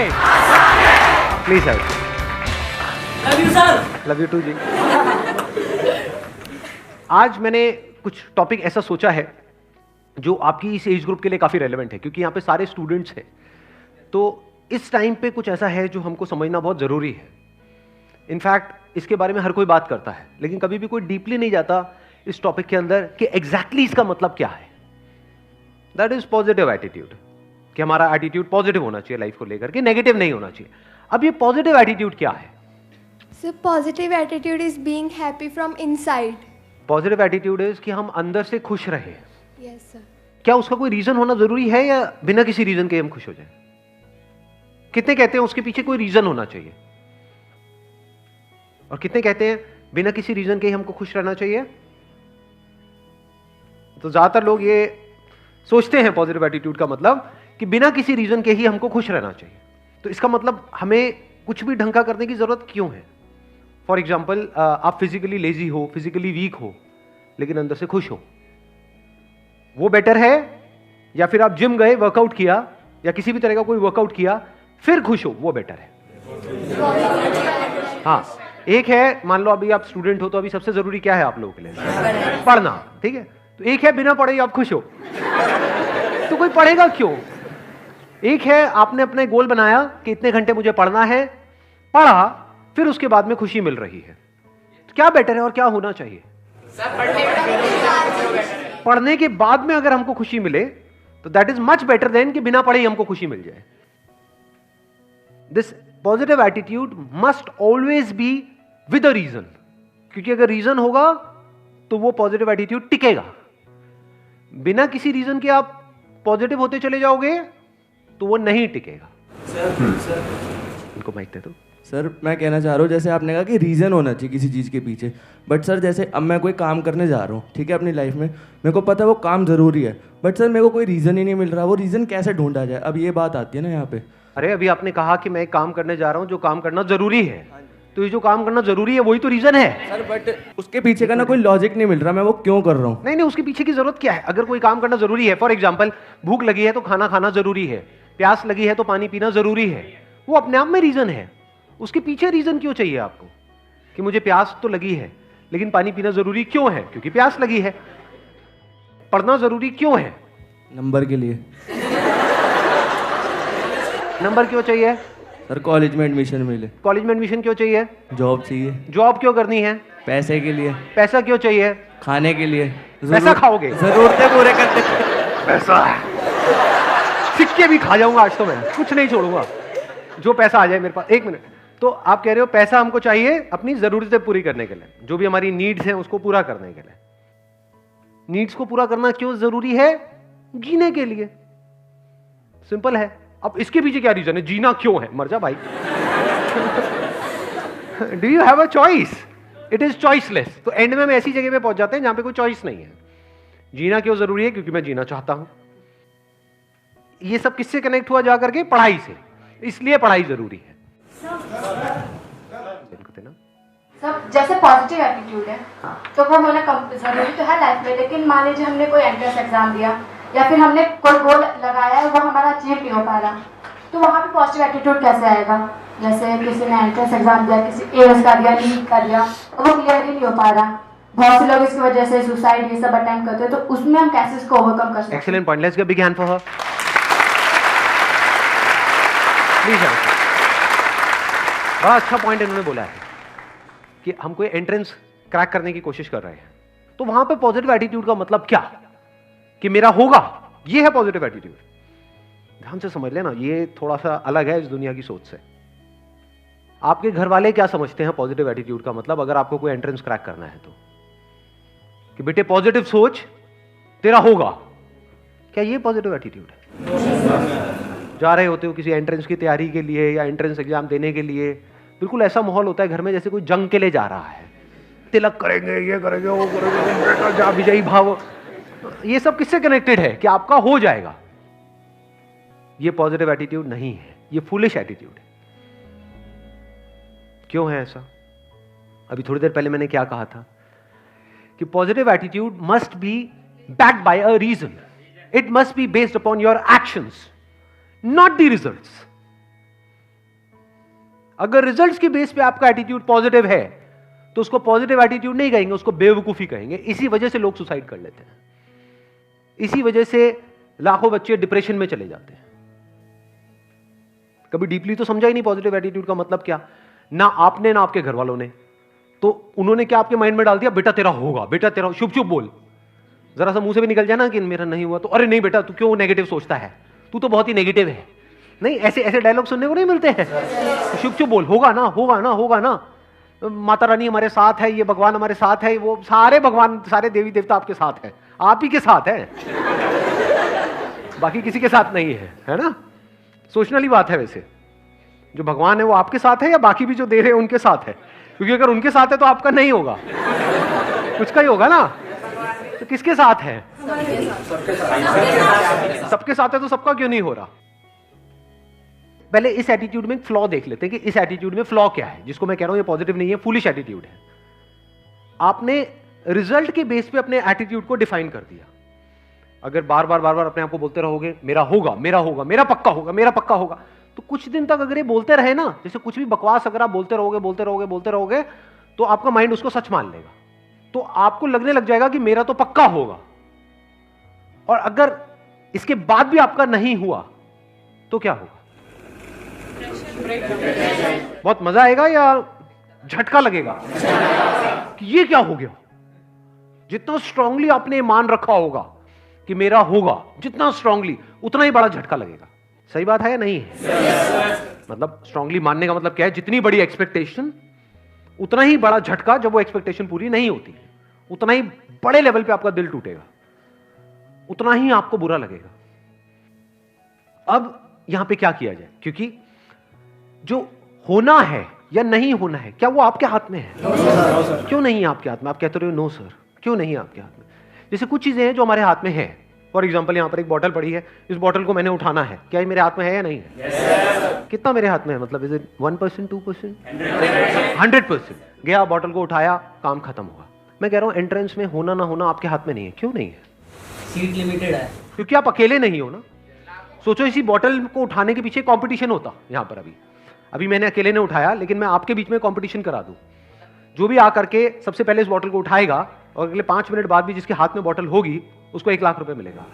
Please have. Love you sir. Love you too जी। आज मैंने कुछ टॉपिक ऐसा सोचा है जो आपकी इस एज ग्रुप के लिए काफी रेलेवेंट है, क्योंकि यहाँ पे सारे स्टूडेंट्स हैं। तो इस टाइम पे कुछ ऐसा है जो हमको समझना बहुत जरूरी है। इनफैक्ट इसके बारे में हर कोई बात करता है, लेकिन कभी भी कोई डीपली नहीं जाता इस टॉपिक के अंदर कि एग्जैक्टली इसका मतलब क्या है। दैट इज पॉजिटिव एटीट्यूड, कि हमारा एटीट्यूड पॉजिटिव होना चाहिए लाइफ को लेकर के, नेगेटिव नहीं होना चाहिए। अब ये पॉजिटिव एटीट्यूड क्या है? So positive attitude is being happy from inside. Positive attitude is कि हम अंदर से खुश रहें। Yes sir. क्या उसका कोई रीजन होना जरूरी है या बिना किसी रीजन के हम खुश हो जाएं? कितने कहते हैं उसके पीछे कोई रीजन होना चाहिए, और कितने कहते हैं बिना किसी रीजन के ही हमको खुश रहना चाहिए? तो ज्यादातर लोग ये सोचते हैं पॉजिटिव एटीट्यूड का मतलब कि बिना किसी रीजन के ही हमको खुश रहना चाहिए। तो इसका मतलब हमें कुछ भी ढंग का करने की जरूरत क्यों है? फॉर एग्जाम्पल, आप फिजिकली लेजी हो, फिजिकली वीक हो, लेकिन अंदर से खुश हो, वो बेटर है? या फिर आप जिम गए, वर्कआउट किया, या किसी भी तरह का कोई वर्कआउट किया, फिर खुश हो, वो बेटर है? हाँ, एक है, मान लो अभी आप स्टूडेंट हो, तो अभी सबसे जरूरी क्या है आप लोगों के लिए? पढ़ना, ठीक है। तो एक है बिना पढ़े आप खुश हो, तो कोई पढ़ेगा क्यों? एक है आपने अपने गोल बनाया कि इतने घंटे मुझे पढ़ना है, पढ़ा, फिर उसके बाद में खुशी मिल रही है। तो क्या बेटर है और क्या होना चाहिए? पढ़ने के बाद में अगर हमको खुशी मिले तो that is much better than कि बिना पढ़े ही हमको खुशी मिल जाए। This positive attitude must always be with a reason, क्योंकि अगर रीजन होगा तो वो पॉजिटिव एटीट्यूड टिकेगा। बिना किसी रीजन के आप पॉजिटिव होते चले जाओगे तो वो नहीं टिकेगा। इनको माइक दे दो। सर मैं कहना चाह रहा हूँ, जैसे आपने कहा कि रीज़न होना चाहिए किसी चीज़ के पीछे, बट सर जैसे अब मैं कोई काम करने जा रहा हूँ, ठीक है, अपनी लाइफ में मेरे को पता है वो काम ज़रूरी है, बट सर मेरे को कोई रीज़न ही नहीं मिल रहा, वो रीज़न कैसे ढूंढा जाए? अब ये बात आती है ना यहाँ पे। अरे अभी आपने कहा कि मैं एक काम करने जा रहा हूँ जो काम करना जरूरी है, तो ये जो काम करना जरूरी है वही तो रीजन है सर, बट उसके पीछे का ना कोई लॉजिक नहीं मिल रहा, मैं वो क्यों कर रहा हूँ? नहीं, उसके पीछे की जरूरत क्या है? अगर कोई काम करना जरूरी है, फॉर एग्जाम्पल भूख लगी है तो खाना खाना जरूरी है, प्यास लगी है तो पानी पीना जरूरी है, वो अपने आप में रीजन है। उसके पीछे रीजन क्यों चाहिए आपको कि मुझे प्यास तो लगी है लेकिन पानी पीना जरूरी क्यों है? क्योंकि प्यास लगी है। पढ़ना जरूरी क्यों है? नंबर के लिए। नंबर क्यों चाहिए? सर कॉलेज में एडमिशन मिले। कॉलेज में एडमिशन क्यों चाहिए? जॉब चाहिए। जॉब क्यों करनी है? पैसे के लिए। पैसा क्यों चाहिए? खाने के लिए। पैसा खाओगे? जरूरतें पूरे करते। पैसा सिक्के भी खा जाऊंगा आज तो, मैं कुछ नहीं छोड़ूंगा जो पैसा आ जाए मेरे पास। एक मिनट, तो आप कह रहे हो पैसा हमको चाहिए अपनी जरूरतें पूरी करने के लिए, जो भी हमारी नीड्स हैं उसको पूरा करने के लिए। नीड्स को पूरा करना क्यों जरूरी है? जीने के लिए। सिंपल है। अब इसके पीछे क्या रीजन है? जीना क्यों है? मर जा भाई। Do you have a choice? It is choiceless. तो एंड में हम ऐसी जगह पे पहुंच जाते हैं जहां पे कोई चॉइस नहीं है। जीना क्यों जरूरी है? क्योंकि मैं जीना चाहता हूं। ये सब किससे कनेक्ट हुआ जा करके? पढ़ाई से। इसलिए पढ़ाई जरूरी है। सब जैसे पॉजिटिव एटीट्यूड है, तो वो होना जरूरी तो है लाइफ में, लेकिन मान लीजिए हमने कोई एंट्रेंस एग्जाम दिया या फिर हमने कोई गोल लगाया है वो हमारा अचीव नहीं हो पा रहा, तो वहाँ पे पॉजिटिव एटीट्यूड कैसे आएगा? जैसे किसी ने एंट्रेंस एग्जाम दिया, किसी एएस का दिया, नीट का दिया, और वो क्लियर ही नहीं हो पा रहा, बहुत से लोग इसकी वजह से सुसाइड ये सब अटेम्प्ट करते हैं, तो उसमें हम कैसे इसको ओवरकम कर सकते हैं? Excellent point, let's give big hand for her. Please. बड़ा अच्छा पॉइंट इन्होंने बोला है कि हम कोई एंट्रेंस क्रैक करने की कोशिश कर रहे हैं, तो वहां पे पॉजिटिव एटीट्यूड का मतलब क्या कि मेरा होगा, ये है पॉजिटिव एटीट्यूड। ध्यान से समझ लेना, ये थोड़ा सा अलग है इस दुनिया की सोच से। आपके घर वाले क्या समझते हैं पॉजिटिव एटीट्यूड का मतलब, अगर आपको कोई एंट्रेंस क्रैक करना है तो? कि बेटे पॉजिटिव सोच, तेरा होगा। क्या ये पॉजिटिव एटीट्यूड है? जा रहे होते हो किसी एंट्रेंस की तैयारी के लिए या एंट्रेंस एग्जाम देने के लिए, बिल्कुल ऐसा माहौल होता है घर में जैसे कोई जंग के लिए जा रहा है। तिलक करेंगे, ये करेंगे, वो करेंगे, जा विजयी भाव। ये सब किससे कनेक्टेड है कि आपका हो जाएगा? ये पॉजिटिव एटीट्यूड नहीं है, ये फूलिश एटीट्यूड है। क्यों है ऐसा? अभी थोड़ी देर पहले मैंने क्या कहा था कि positive attitude must be backed by a reason, it must be based upon your actions, not the results. अगर रिजल्ट्स के बेस पे आपका एटीट्यूड पॉजिटिव है तो उसको पॉजिटिव एटीट्यूड नहीं कहेंगे, उसको बेवकूफी कहेंगे। इसी वजह से लोग सुसाइड कर लेते हैं, इसी वजह से लाखों बच्चे डिप्रेशन में चले जाते हैं। कभी डीपली तो समझा ही नहीं पॉजिटिव एटीट्यूड का मतलब क्या, ना आपने ना आपके घर वालों ने। तो उन्होंने क्या आपके माइंड में डाल दिया, बेटा तेरा होगा, बेटा तेरा, शुभ शुभ बोल। जरा सा मुंह से भी निकल जाए ना कि मेरा नहीं हुआ तो अरे नहीं बेटा तू क्यों नेगेटिव सोचता है, तू तो बहुत ही नेगेटिव है। नहीं, ऐसे ऐसे डायलॉग सुनने को नहीं मिलते हैं। शुभ शुभ बोल, होगा ना, होगा ना, होगा ना, माता रानी हमारे साथ है, ये भगवान हमारे साथ है, वो सारे भगवान सारे देवी देवता आपके साथ है, आप ही के साथ है, बाकी किसी के साथ नहीं है ना। सोचने वाली बात है। वैसे जो भगवान है वो आपके साथ है या बाकी भी जो दे रहे हैं उनके साथ है? क्योंकि अगर उनके साथ है तो आपका नहीं होगा, कुछ का ही होगा ना। तो किसके साथ है? सबके साथ है, तो सबका क्यों नहीं हो रहा? पहले इस एटीट्यूड में फ्लॉ देख लेते हैं कि इस एटीट्यूड में फ्लॉ क्या है, जिसको मैं कह रहा हूं ये पॉजिटिव नहीं है, फूलिश एटीट्यूड है। आपने रिजल्ट के बेस पे अपने एटीट्यूड को डिफाइन कर दिया। अगर बार बार अपने आप को बोलते रहोगे मेरा होगा, मेरा होगा, मेरा पक्का होगा, मेरा पक्का होगा, तो कुछ दिन तक अगर ये बोलते रहे ना, जैसे कुछ भी बकवास अगर आप बोलते रहोगे तो आपका माइंड उसको सच मान लेगा। तो आपको लगने लग जाएगा कि मेरा तो पक्का होगा। और अगर इसके बाद भी आपका नहीं हुआ तो क्या होगा? बहुत मजा आएगा या झटका लगेगा कि ये क्या हो गया? जितना स्ट्रांगली आपने मान रखा होगा कि मेरा होगा, जितना स्ट्रांगली, उतना ही बड़ा झटका लगेगा। सही बात है या नहीं है? मतलब स्ट्रांगली मानने का मतलब क्या है? जितनी बड़ी एक्सपेक्टेशन उतना ही बड़ा झटका, जब वो एक्सपेक्टेशन पूरी नहीं होती, उतना ही बड़े लेवल पे आपका दिल टूटेगा, उतना ही आपको बुरा लगेगा। अब यहां पे क्या किया जाए? क्योंकि जो होना है या नहीं होना है, क्या वो आपके हाथ में है? क्यों नहीं है आपके हाथ में? आप कहते रहे हो नो सर, क्यों नहीं है आपके हाथ में? जैसे कुछ चीजें हैं जो हमारे हाथ में है। फॉर एग्जाम्पल यहां पर एक बॉटल पड़ी है, इस बॉटल को मैंने उठाना है, क्या ये मेरे हाथ में है या नहीं है? कितना मेरे हाथ में है? मतलब इज इट 1%, 2%? 100%। गया, बॉटल को उठाया, काम खत्म हुआ। मैं कह रहा हूं एंट्रेंस में होना ना होना आपके हाथ में नहीं है। क्यों नहीं है? सीट लिमिटेड है, क्योंकि आप अकेले नहीं हो ना। सोचो इसी बॉटल को उठाने के पीछे कंपटीशन होता। यहां पर अभी मैंने अकेले ने उठाया, लेकिन मैं आपके बीच में कंपटीशन करा दूं। जो भी आकर के सबसे पहले इस बॉटल को उठाएगा और अगले 5 मिनट बाद भी जिसके हाथ में बॉटल होगी उसको 1 लाख रुपए मिलेगा।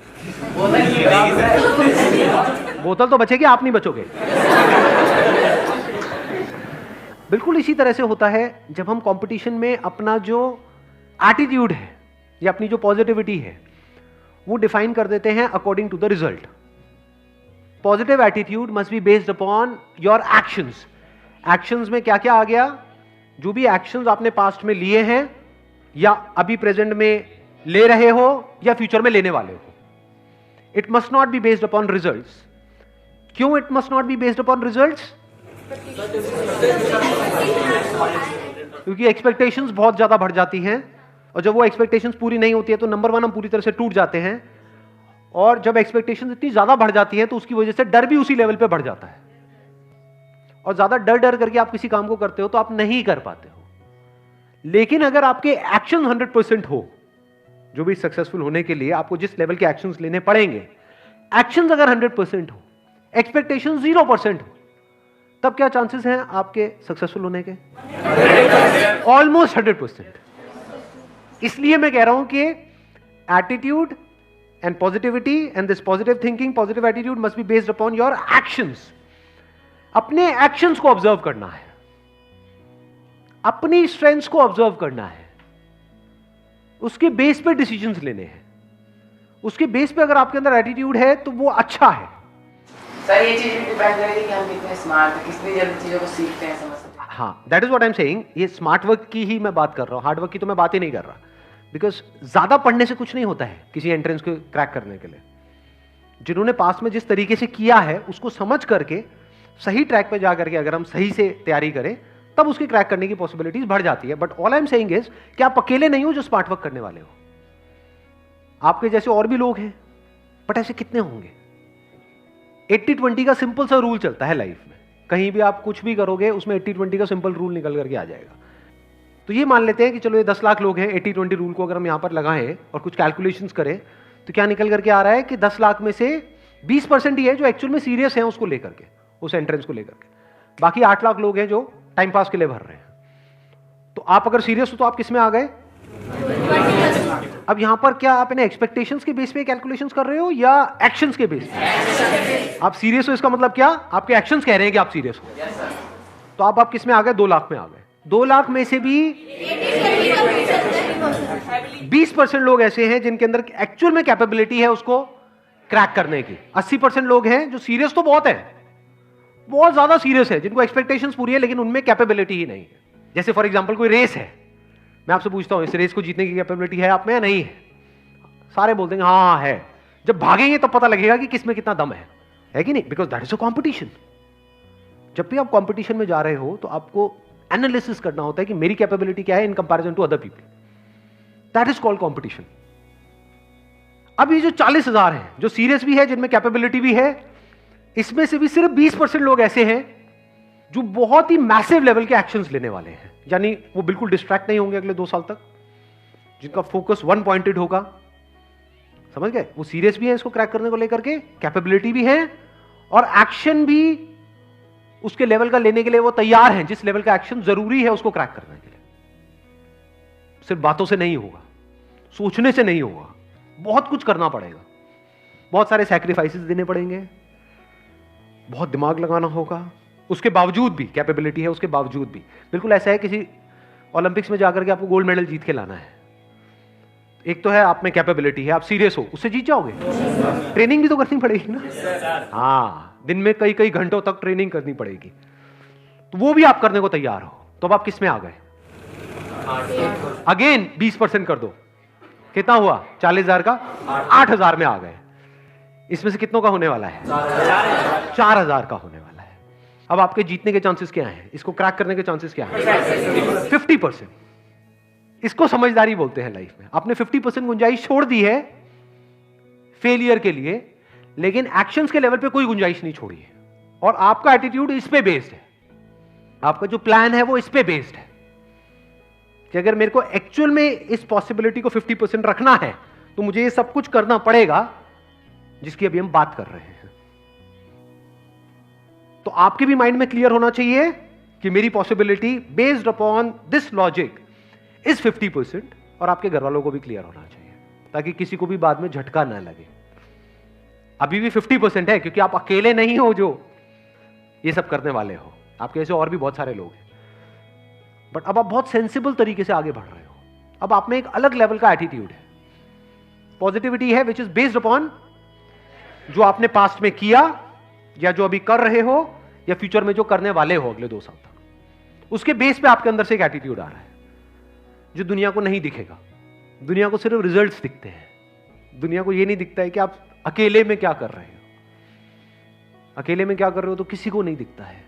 बोतल तो बचेगी, आप नहीं बचोगे। बिल्कुल इसी तरह से होता है जब हम कंपटीशन में अपना जो एटीट्यूड है या अपनी जो पॉजिटिविटी है वो डिफाइन कर देते हैं according to the result. Positive attitude must be based upon your actions. Actions में क्या क्या आ गया? जो भी एक्शंस आपने पास्ट में लिए हैं या अभी प्रेजेंट में ले रहे हो या फ्यूचर में लेने वाले हो। It must not be based upon results. क्यों it must not be based upon results? क्योंकि एक्सपेक्टेशंस बहुत ज्यादा बढ़ जाती हैं और जब वो एक्सपेक्टेशंस पूरी नहीं होती है तो नंबर 1 हम पूरी तरह से टूट जाते हैं। और जब एक्सपेक्टेशंस इतनी ज्यादा बढ़ जाती है तो उसकी वजह से डर भी उसी लेवल पे बढ़ जाता है। और ज्यादा डर करके आप किसी काम को करते हो तो आप नहीं कर पाते हो। लेकिन अगर आपके एक्शन 100% हो, जो भी सक्सेसफुल होने के लिए आपको जिस लेवल के एक्शंस लेने पड़ेंगे, एक्शंस अगर 100% हो, एक्सपेक्टेशन 0% हो, तब क्या चांसेस हैं आपके सक्सेसफुल होने के? ऑलमोस्ट 100%। इसलिए मैं कह रहा हूं कि attitude and positivity and this positive thinking, positive attitude must be based upon your actions. अपने एक्शंस को ऑब्जर्व करना है, अपनी स्ट्रेंथ्स को ऑब्जर्व करना है, उसके बेस पे डिसीजंस लेने हैं। उसके बेस पे अगर आपके अंदर एटीट्यूड है तो वो अच्छा है। सर ये चीज भी डिपेंड करेगी कि हम कितने स्मार्ट हैं, कितनी जल्दी चीजों को सीखते हैं, समझते हैं। हाँ, that is what I am saying. ये स्मार्ट वर्क की ही मैं बात कर रहा हूं, हार्ड वर्क की तो मैं बात ही नहीं कर रहा। बिकॉज ज्यादा पढ़ने से कुछ नहीं होता है किसी एंट्रेंस को क्रैक करने के लिए। जिन्होंने पास में जिस तरीके से किया है उसको समझ करके सही ट्रैक पे जा करके अगर हम सही से तैयारी करें तब उसकी क्रैक करने की पॉसिबिलिटीज बढ़ जाती है। But all I am saying is कि आप अकेले नहीं हो जो स्मार्ट वर्क करने वाले हो। आपके जैसे और भी लोग हैं, बट ऐसे कितने होंगे? 80-20 का सिंपल सा रूल चलता है लाइफ में। कहीं भी आप कुछ भी करोगे उसमें 80-20 का सिंपल रूल निकल करके आ जाएगा। तो ये मान लेते हैं कि चलो ये 10 लाख लोग हैं, 80-20 रूल को अगर हम यहां पर लगाएं और कुछ कैलकुलेशंस करें तो क्या निकल करके आ रहा है कि 10 लाख में से 20% ही है जो एक्चुअल में सीरियस है उसको लेकर के, उस एंट्रेंस को लेकर के। बाकी 8 लाख लोग हैं जो टाइम पास के लिए भर रहे हैं। तो आप अगर सीरियस हो तो आप किस में आ गए? अब यहां पर क्या आप इन्हें एक्सपेक्टेशंस के बेस पे कैलकुलेशंस कर रहे हो या एक्शंस के बेस पे? आप सीरियस हो इसका मतलब क्या? आपके एक्शंस कह रहे हैं कि आप सीरियस हो। तो आप किस में आ गए? 2 लाख में आ गए। 2 लाख में से भी 20% लोग ऐसे हैं जिनके अंदर एक्चुअल में कैपेबिलिटी है उसको क्रैक करने की। 80% लोग हैं जो सीरियस तो बहुत है, बहुत ज्यादा सीरियस है, जिनको एक्सपेक्टेशंस पूरी है लेकिन उनमें कैपेबिलिटी ही नहीं है। जैसे फॉर एग्जांपल कोई रेस है, मैं आपसे पूछता हूं इस रेस को जीतने की कैपेबिलिटी है आप में या नहीं है? सारे बोल देंगे हाँ है। जब भागेंगे तब पता लगेगा कि किसमें कितना दम है कि नहीं? Because that is a competition. जब भी आप कॉम्पिटिशन में जा रहे हो तो आपको एनालिसिस करना होता है कि मेरी कैपेबिलिटी क्या है in comparison to other people. That is called competition. अब ये जो 40,000 हैं जो सीरियस भी है, जिनमें कैपेबिलिटी भी है, इसमें से भी सिर्फ 20% लोग ऐसे हैं जो बहुत ही मैसिव लेवल के एक्शंस लेने वाले हैं। यानी वो बिल्कुल डिस्ट्रैक्ट नहीं होंगे अगले 2 साल तक, जिनका फोकस वन पॉइंटेड होगा। समझ गए? वो सीरियस भी है इसको क्रैक करने को लेकर के, कैपेबिलिटी भी है और एक्शन भी उसके लेवल का लेने के लिए वो तैयार हैं, जिस लेवल का एक्शन जरूरी है उसको क्रैक करने के लिए। सिर्फ बातों से नहीं होगा, सोचने से नहीं होगा, बहुत कुछ करना पड़ेगा, बहुत सारे सैक्रिफाइसेस देने पड़ेंगे, बहुत दिमाग लगाना होगा। उसके बावजूद भी कैपेबिलिटी है, उसके बावजूद भी बिल्कुल ऐसा है किसी ओलंपिक्स में जाकर के आपको गोल्ड मेडल जीत के लाना है। एक तो है आप में कैपेबिलिटी है, आप सीरियस हो, उससे जीत जाओगे। ट्रेनिंग भी तो करनी पड़ेगी ना। हाँ, दिन में कई कई घंटों तक ट्रेनिंग करनी पड़ेगी, तो वो भी आप करने को तैयार हो। तो अब आप किस में आ गए? अगेन 20% कर दो, कितना हुआ? 40,000 का 8,000 में आ गए। इसमें से कितनों का होने वाला है? 4,000 का होने वाला है। अब आपके जीतने के चांसेस क्या हैं? इसको क्रैक करने के चांसेस क्या हैं? 50%। इसको समझदारी बोलते हैं लाइफ में। आपने 50% गुंजाइश छोड़ दी है फेलियर के लिए, लेकिन एक्शंस के लेवल पे कोई गुंजाइश नहीं छोड़ी है। और आपका एटीट्यूड इस पे बेस्ड है, आपका जो प्लान है वो इस पे बेस्ड है कि अगर मेरे को एक्चुअल में इस पॉसिबिलिटी को 50% रखना है तो मुझे ये सब कुछ करना पड़ेगा जिसकी अभी हम बात कर रहे हैं। तो आपके भी माइंड में क्लियर होना चाहिए कि मेरी possibility based upon this logic is 50%, और आपके घर वालों को भी क्लियर होना चाहिए ताकि किसी को भी बाद में झटका ना लगे। अभी भी 50% है क्योंकि आप अकेले नहीं हो जो ये सब करने वाले हो, आपके ऐसे और भी बहुत सारे लोग हैं। बट अब आप बहुत सेंसिबल तरीके से आगे बढ़ रहे हो। अब आप में एक अलग लेवल का एटीट्यूड है, पॉजिटिविटी है विच इज बेस्ड अपॉन जो आपने पास्ट में किया या जो अभी कर रहे हो या फ्यूचर में जो करने वाले हो अगले 2 साल तक। उसके बेस पे आपके अंदर से एक एटीट्यूड आ रहा है जो दुनिया को नहीं दिखेगा। दुनिया को सिर्फ रिजल्ट्स दिखते हैं। दुनिया को यह नहीं दिखता है कि आप अकेले में क्या कर रहे हो। अकेले में क्या कर रहे हो तो किसी को नहीं दिखता है।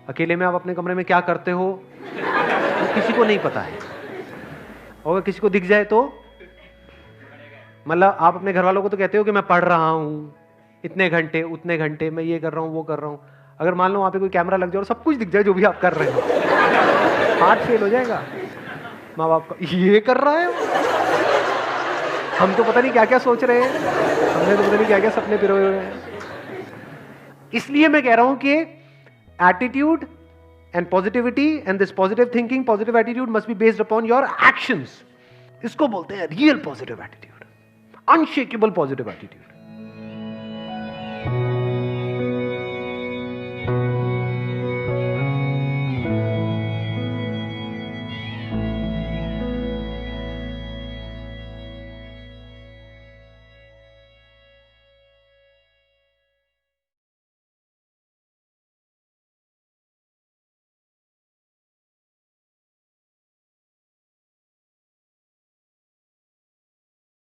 अकेले में आप अपने कमरे में क्या करते हो तो किसी को नहीं पता है। और अगर किसी को दिख जाए तो मतलब आप अपने घर वालों को तो कहते हो कि मैं पढ़ रहा हूं इतने घंटे उतने घंटे, मैं ये कर रहा हूं वो कर रहा हूं। अगर मान लो वहां पे कोई कैमरा लग जाए और सब कुछ दिख जाए जो भी आप कर रहे हो, हाथ फेल हो जाएगा माँ बाप का, ये कर रहा है। हम तो पता नहीं क्या क्या सोच रहे हैं, हमने तो पता नहीं क्या क्या सपने पिरोए हुए हैं। इसलिए मैं कह रहा हूं कि attitude and positivity and this positive thinking, positive attitude must be based upon your actions. इसको बोलते हैं real positive attitude, unshakeable positive attitude.